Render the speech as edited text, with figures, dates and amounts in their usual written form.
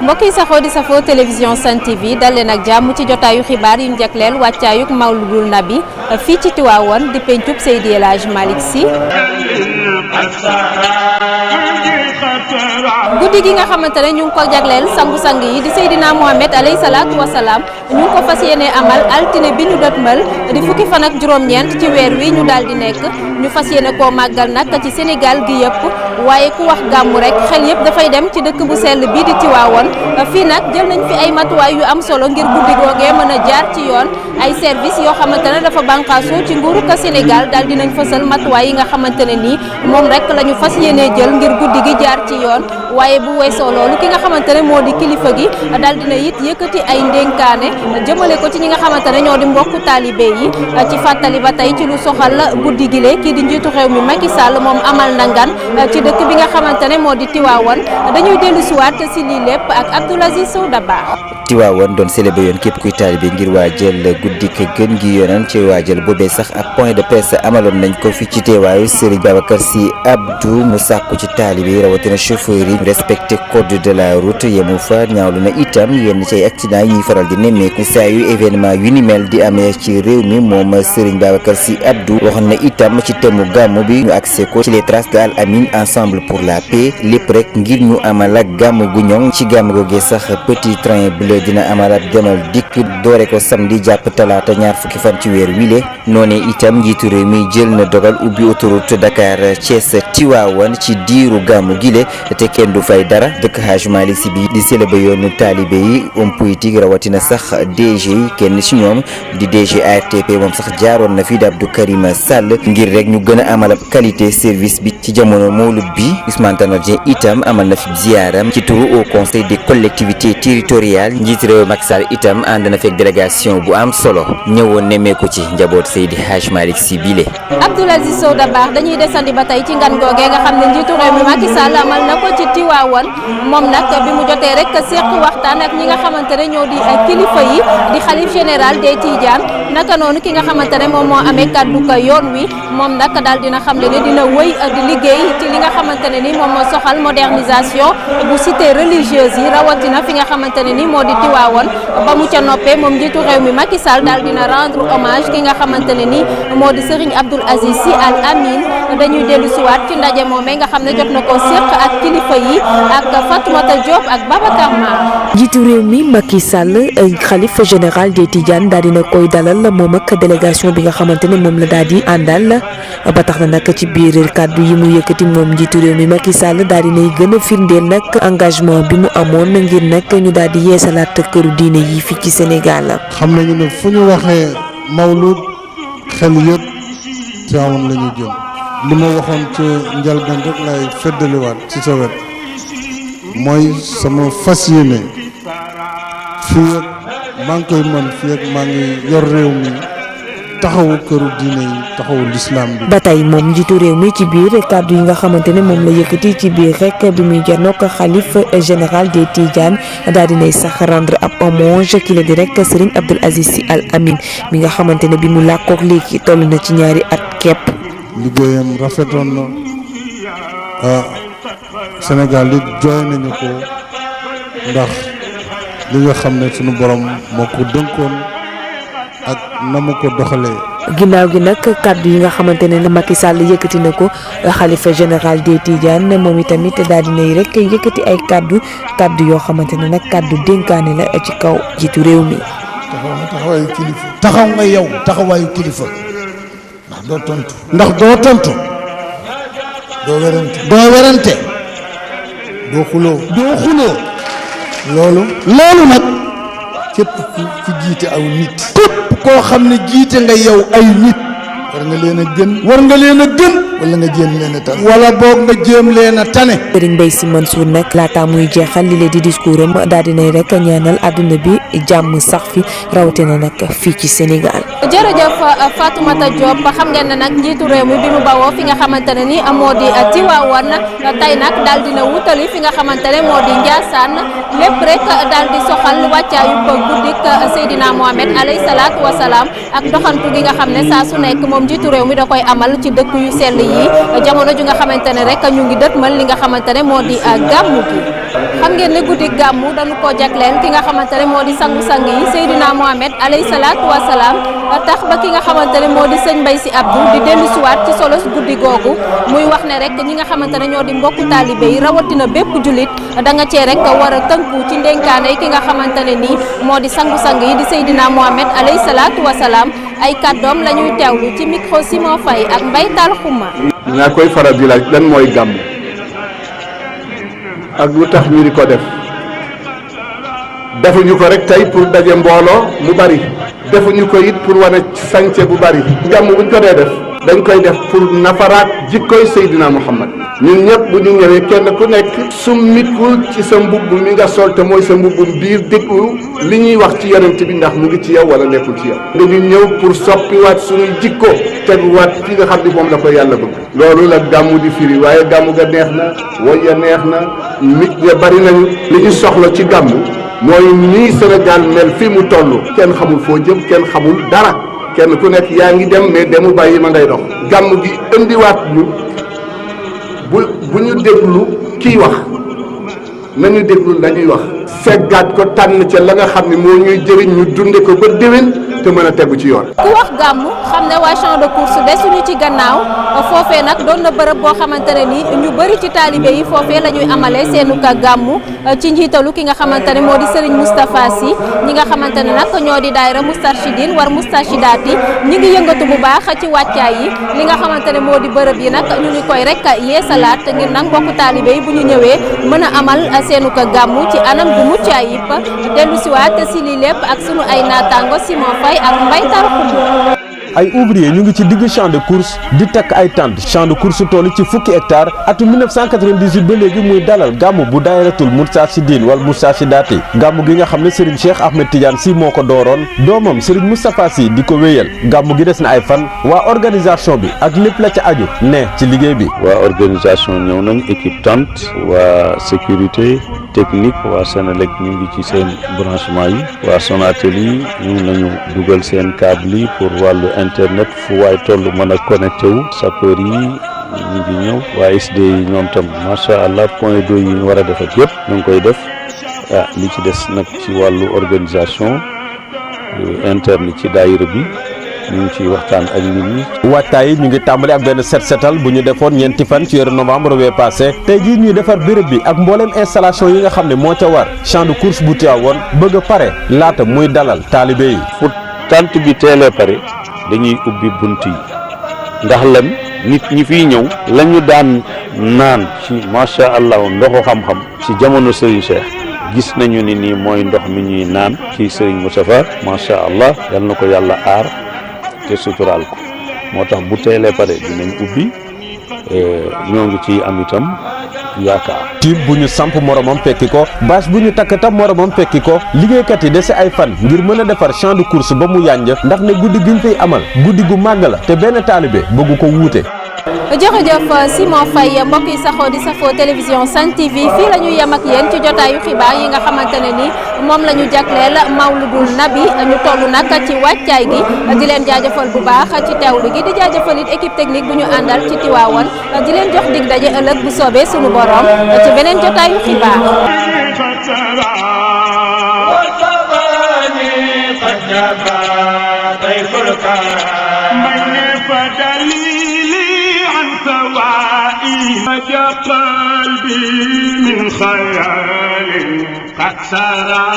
mbokk yi saxoo di safoo télévision Sen TV dal leen ak jàmm ci jotaayu xibaar yu ñu jagleel wàccaayug Mawludul Nabi fii ci Tiwaawan di pencub Seydi El Hadji Malick Sy. guddi gi nga xamante ne ñu ngi ko jagleel sangu-sang yi di Seydina Mohamed alayhi salaatu wasalaam ñu ngi ko fas yéene amal altine bi ñu dëtmal di fukki fan ak juróom-ñeent ci weer wi ñu daal di nekk ñu fas yéene koo màggal nag ci Sénégal gi yëpp waaye ku wax gàmmu rek xel yëpp dafay dem ci dëkk bu sell bii di Tiwaawan fii nag jël nañ fi ay matuwaay yu am solo ngir guddi googee mën a jaar ci yoon ay service yoo xamante ne dafa bànqaasu ci nguuru ko Sénégal daal dinañ fësal matuwaay yi nga xamante ne nii moom rek la ñu fas yéene jël ngir guddi gi jaar ci yoon waaye bu weesoo loolu ki nga xamante ne moo di kilifa gi daal dina it yëkkati ay ndénkaane jëmale ko ci ñi nga xamante ne ñoo di mbokku taalibe yi ci fàttali ba tey ci lu soxal guddi gi le kii di njiitu réew mi Macky Sall moom amal na ngan ci dëkk bi nga xamante ne moo di Tiwaawan dañuy dellu siwaat si lii lépp ak Abdoul Aziz Sow Dabakh. Tiwaawan doon célébré yoon képp kuy taalibe ngir waajal guddi ka gën gi yoonal ci waajal boobee sax ab point de presse amaloon nañ ko fi ci teewaayu Serigne Babacar Sy Abdou mu sàkku ci taalibe yi rawatina chauffeur yi respecté code de la route yemu fa ñaawlu na itam yenn ci ay accident yi ñuy faral di nemmeeku saa yu événement yu ni mel di amee ci réew mi moom Serigne Babacar Sy Abdou waxoon na itam ci thème gàmmu bi ñu accès ko ci les traces de Al Amine ensemble pour la paix lépp rek ngir ñu amal ak gàmmu gu ñoŋ ci gàmmu googee sax petit train bleu dina amal ab demal dikk doore ko samedi jàpp talaata ñaar fukki fan ci weer wile noonee itam njiitu réew mi jël na dogal ubbi autoroute Dakar Thiès Tiwaawan ci diiru gàmmu gile te kenn du fay dara dëkk Hadj Malick Sy bi di célébrer yoonu taalibe yi homme politique rawatina sax DG yi kenn ci ñoom di DG ARTP moom sax jaaroon na fi di Abdou Karim Sall ngir rek ñu gën a amal ab qualité service bi ci jamono mawlud bi Ousmane Tanor Dieng itam amal na fi ziyaaram ci turu au conseil des collectivités territoriales njiit réew Macky Sall itam ànd na fekk délégation bu am solo ñëwoon nemmeeku ci njaboot Seydi Hadj Malick Sy bile. Abdoul Aziz Sow Dabakh dañuy desandi ba tey ci ngan googee nga xam ne njiitu réew mi Macky Sall amal na ko ci Tiwaawan moom nag bi mu jotee rek seq waxtaan ak ñi nga xamante ne ñoo di kilifa yi di xalif général des Tidianes naka noonu ki nga xamante ne moom moo amee kaddu ko yoon wi moom nag daal dina xamle ne dina wëy di liggéey ci li nga xamante ne ni moom moo soxal modernisation bu cité religieuse yi rawatina fi nga xamante ne ni moo di Tiwaawan ba mu ca noppee moom njiitu réew mi Macky Sall daal dina rendre hommage ki nga xamante ne ni moo di Serigne Abdoul Aziz Sy Al Amine dañuy dellu siwaat ci ndaje moomee nga xam ne jot na ko séq ak kilifa yi ak Fatoumata Diop ak Babacar Mar. njiitu réew mi Macky Sall xalif général des Tidianes daal dina koy dalal moom ak délégation bi nga xamante ne moom la daal di àndal ba tax na nag ci biir kàddu yi mu yëkkati moom njiitu réew mi Macky Sall daal dinay gën a firndeel nag engagement bi mu amoon ngir nag ñu daal di yeesalaat këru diine yi fii ci Sénégal. xam nañu ne fu ñu waxee mawlud xel yëpp Tiwaawan la ñu jëm li ma waxoon ci njëlbeen rek lay feddaliwaat ci sa wet mooy sama fas yéene fii ak maa ngi koy mën fii ak maa ngi yor réew mi taxawu këru diine yi taxawu lislaam bi. ba tey moom njiitu réew mi ci biir kàddu yi nga xamante ne moom la yëkkati ci biir rek bi muy janook xalif général des Tidianes daal dinay sax rendre ab hommage ki la di rek Serigne Abdoul Aziz Sy Al Amine mi nga xamante ne bi mu làkkook léegi toll na ci ñaari at képp. liggéeyam rafetoon na Sénégal it jooy nañu ko ndax li nga xam ne sunu borom moo ko dënkoon ak na mu ko doxalee. ginnaaw gi nag kaddu yi nga xamante ne Macky Sall yëkkati na ko xalifa général des Tidianes moom itamit daal dinay rek yëkkati ay kaddu yoo xamante ne nag kaddu dénkaane la ci kaw jiitu réew mi. taxawaayu kilifa. taxaw nga yow taxawaayu kilifa. ndax doo tontu. doo werante. doo xuloo. loolu nag képp ku jiite aw nit. képp koo xam ne jiite nga yow ay nit war nga leen a gën wala nga jéem leen a tane wala boog nga jéem leen a tane. Serigne Mbaye Sy Mansour nag laata muy jeexal li leen di discours am daal dinay rek ñaanal àdduna bi jàmm sax fi rawatina nag fii ci Sénégal. jërëjëf Fatoumata Diop xam ngeen ne nag njiitu réew mi bi mu bawoo fi nga xamante ne ni moo di Tivaouane tey nag daal dina wutali fi nga xamante ne moo di Ndiassane lépp rek daal di soxal wàccaayu guddik Seydina Mohamed alayhi salaatu wa salaam ak doxantu gi nga xam ne saa su nekk moom njiitu réew mi da koy amal ci dëkk yu sell yi jamono ju nga xamante ne rek ñu ngi dëtmal li nga xamante ne moo di gàmmu gi. xam ngeen ne guddi gàmmu dañu koo jagleel ki nga xamante ne moo di sangu-sang yi Seydina Mohamed alayhi salaatu wa salaam tax ba ki nga xamante ne moo di sëñ Mbaye Sy Abdou di dellu siwaat ci solo guddi googu muy wax ne rek ñi nga xamante ne ñoo di mbokku taalibe yi rawatina bépp julit da nga cee rek war a tënku ci ndénkaane ki nga xamante ne nii moo di sangu-sang yi di Seydina Mohamed alayhi salaatu wa salaam ay kàddoom la ñuy teewlu ci micro Simon Faye ak Mbaye Tall Xuma. dinaa koy faral di laaj lan mooy gàmm ak lu tax ñu di ko def defuñu ko rek tey pour daje mbooloo mu bari defuñu ko it pour wane sañse bu bari gàmm buñ ko dee def dañ koy def pour nafaraat jikkoy Seydina Muhammad ñun ñëpp bu ñu ñëwee kenn ku nekk summikul ci sa mbubb mi nga sol te mooy sa mbubbum biir déglu li ñuy wax ci yonent bi ndax mu ngi ci yow wala nekkul ci yow dañu ñëw pour soppiwaat suñuy jikko teguwaat fi nga xam ni moom la ko yàlla bëgg loolu la gàmmu di firi waaye gàmmu ga neex na woy ya neex na nit ña bari nañu li ñu soxla ci gàmmu mooy nii Sénégal mel fi mu toll kenn xamul foo jëm kenn xamul dara kenn ku nekk yaa ngi dem mais demu bàyyi ma ngay dox gàmm gi indiwaat ñu bu ñu déglu kiy wax nañu déglu la ñuy wax seggaat ko tànn ca la nga xam ne moo ñuy jëriñ ñu dunde ko ba déwén te mën a tegu ci yoon. ku wax gàmmu xam ne waa champ de course desuñu ci gannaaw foofee nag doon na bërëb boo xamante ne ni ñu bëri ci taalibe yi foofee la ñuy amalee seenu ka gàmmu ci njiitalu ki nga xamante ne moo di Serigne Moustapha Sy ñi nga xamante ne nag ñoo di daayira Moustarchidine war Moustarchidaty ñi ngi yëngatu bu baax ci wàccaay yi li nga xamante ne moo di bërëb yi nag ñu ngi koy rek yeesalaat ngir nag mbokku taalibe yi bu ñu ñëwee mën a amal seenu ka gàmmu ci anam bu mucc ayib dellu siwaat si lii lépp ak sunu ay naataango Simon Faye ak Mbaye Tall Xuma. ay ouvrier ñu ngi ci digg champ de course di takk ay tente champ de course toll ci fukki hectare atum 1998 ba léegi muy dalal gàmmu bu daayiratul Moustarchidine wala Moustarchidaty gàmmu gi nga xam ne Serigne Cheikh Ahmed Tidiane Sy moo ko dooroon doomam Serigne Moustapha Sy di ko wéyal gàmmu gi des na ay fan waa organisation bi ak lépp la ca aju ne ci liggéey bi. waa organisation ñëw nañ équipe tente waa sécurité technique waa Sénélec ñu ngi ci seen branchement yi waa Sonatel yi ñu nañu dugal seen câble yi pour wàllu internet fu waay toll mën a connecté wu sapeur yi ñu ngi ñëw waa SD yi ñoom tam macha allah point d'eau yi ñu war a def ak yëpp ñu ngi koy def li ci des nag ci wàllu organisation interne ci daayira bi ñu ngi ciy waxtaan ak nit ñi. waajtaay yi ñu ngi tàmbali ak benn set setal bu ñu defoon ñeenti fan ci weeru novembre wee passé tey jii ñuy defar béréb bi ak mbooleem installation yi nga xam ne moo ca war champ de course bu Tivaouane bëgg a pare laata muy dalal taalibe yi. fu tant bi teelee pare dañuy ubbi bunt yi ndax lan nit ñi fiy ñëw la ñu daan naan ci macha allah ndoxu xam-xam ci jamono Serigne Cheikh gis nañu ni nii mooy ndox mi ñuy naan ci Serigne Moustapha macha allah yal na ko yàlla aar te suturaal ko moo tax bu teelee pare dinañ ubbi ñoo ngi ci am itam yaakaar. tiib bu ñu samp moromam fekki ko bâche bu ñu takk tam moromam fekki ko liggéeykat yi dese ay fan ngir mën a defar champ de course ba mu yànj ndax ne guddi gi ñu fay amal guddi gu màgg la te benn taalibe bëggu ko wuute. jërëjëf Simon Faye mbokk yi saxoo di safoo télévision Sen TV fii la ñu yem ak yéen ci jotaayu xibaar yi nga xamante ne ni moom la ñu jagleel Mawludul Nabi ñu toll nag ci wàccaay gi di leen jaajëfal bu baax ci teewlu gi di jaajëfal it équipe technique bu ñu àndal ci Tivaouane di leen jox dig daje ëllëg bu soobee sunu borom ci beneen jotaayu xibaar. قلبي من خيال قد سرى